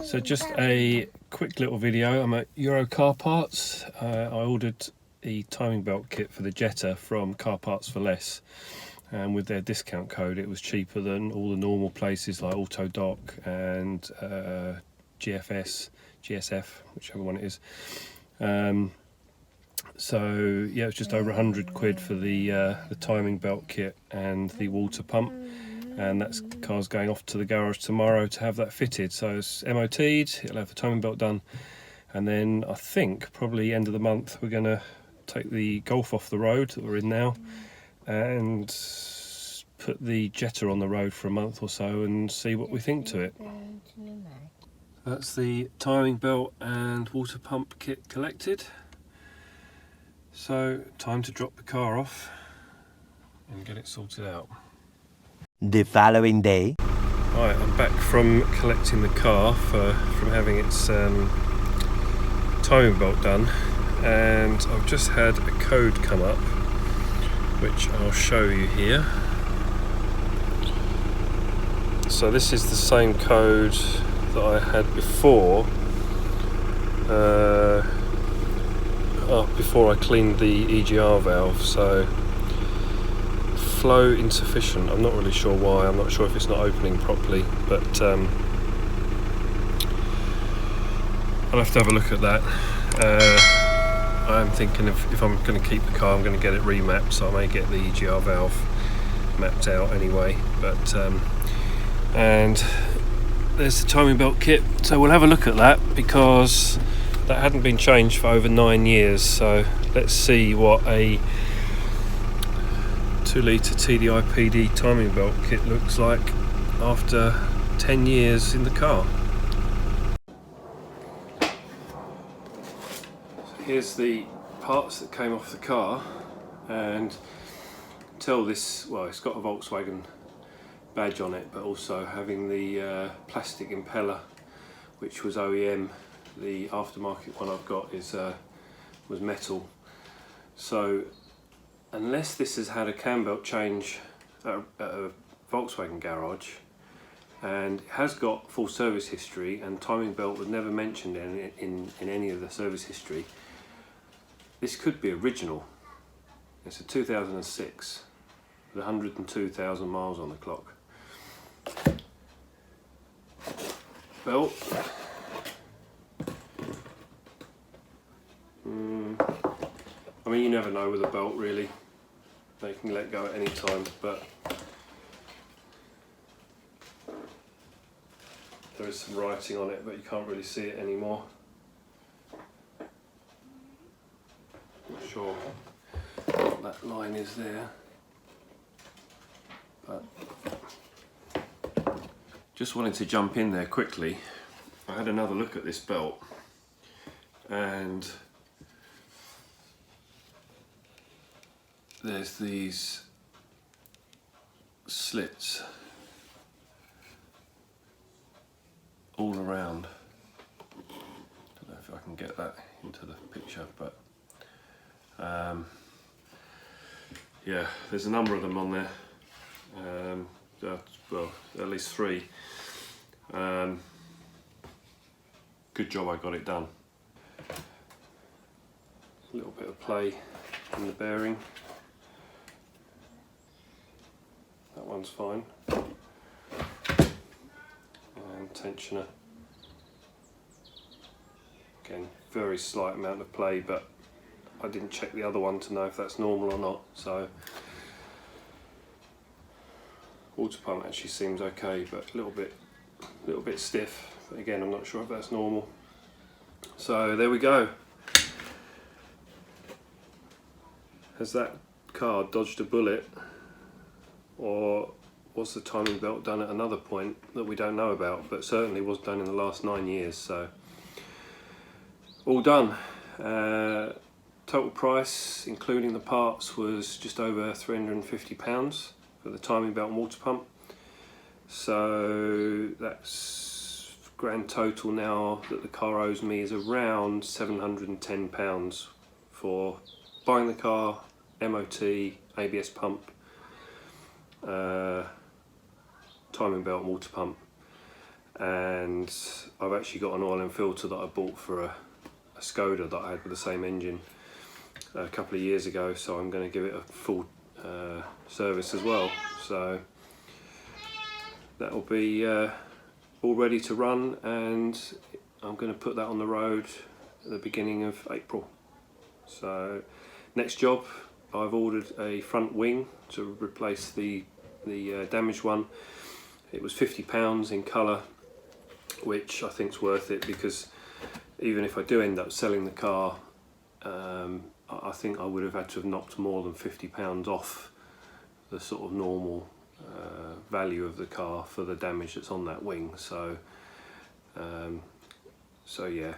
So just a quick little video. I'm at Euro Car Parts. I ordered the timing belt kit for the Jetta from Car Parts for Less, and with their discount code it was cheaper than all the normal places like Auto Doc and GSF, whichever one it is. So yeah, it was just over £100 for the timing belt kit and the water pump, and that car's going off to the garage tomorrow to have that fitted. So it's MOT'd, it'll have the timing belt done, and then I think probably end of the month we're going to take the Golf off the road that we're in now and put the Jetta on the road for a month or so and see what we think to it. That's the timing belt and water pump kit collected. So time to drop the car off and get it sorted out. The following day. Right, I'm back from collecting the car from having its timing belt done, and I've just had a code come up which I'll show you here. So this is the same code that I had before before I cleaned the EGR valve. So flow insufficient. I'm not really sure why. I'm not sure if it's not opening properly, but I'll have to have a look at that. I'm thinking if I'm going to keep the car, I'm going to get it remapped, so I may get the EGR valve mapped out anyway. But and there's the timing belt kit, so we'll have a look at that because that hadn't been changed for over 9 years. So let's see what a 2-litre TDI PD timing belt kit looks like after 10 years in the car. So here's the parts that came off the car, and tell this, well, it's got a Volkswagen badge on it, but also having the plastic impeller, which was OEM. The aftermarket one I've got is was metal. So unless this has had a cam belt change at a Volkswagen garage, and it has got full service history, and timing belt was never mentioned in any of the service history, this could be original. It's a 2006 with 102,000 miles on the clock. Belt. I mean, you never know with a belt really. They can let go at any time, but there is some writing on it, but you can't really see it anymore. Not sure what that line is there, but just wanted to jump in there quickly. I had another look at this belt, and there's these slits all around. Don't know if I can get that into the picture, but yeah, there's a number of them on there. Well, at least 3. Good job I got it done. A little bit of play in the bearing. That one's fine. And tensioner. Again, very slight amount of play, but I didn't check the other one to know if that's normal or not. So water pump actually seems okay, but a little bit stiff. But again, I'm not sure if that's normal. So there we go. Has that car dodged a bullet, or was the timing belt done at another point that we don't know about, but certainly was done in the last 9 years? So all done. Total price including the parts was just over £350 for the timing belt and water pump. So that's grand total now that the car owes me is around £710 for buying the car, MOT, ABS pump, timing belt and water pump, and I've actually got an oil and filter that I bought for a Skoda that I had with the same engine a couple of years ago, so I'm going to give it a full service as well. So that will be all ready to run, and I'm going to put that on the road at the beginning of April. So next job, I've ordered a front wing to replace the damaged one. It was £50 in colour, which I think is worth it, because even if I do end up selling the car, I think I would have had to have knocked more than £50 off the sort of normal value of the car for the damage that's on that wing. So so yeah,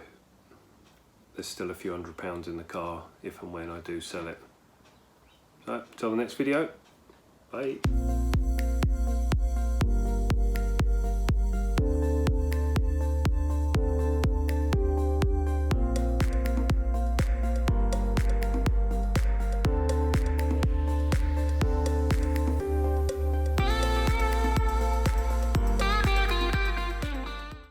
there's still a few £100 in the car if and when I do sell it. So till the next video, bye.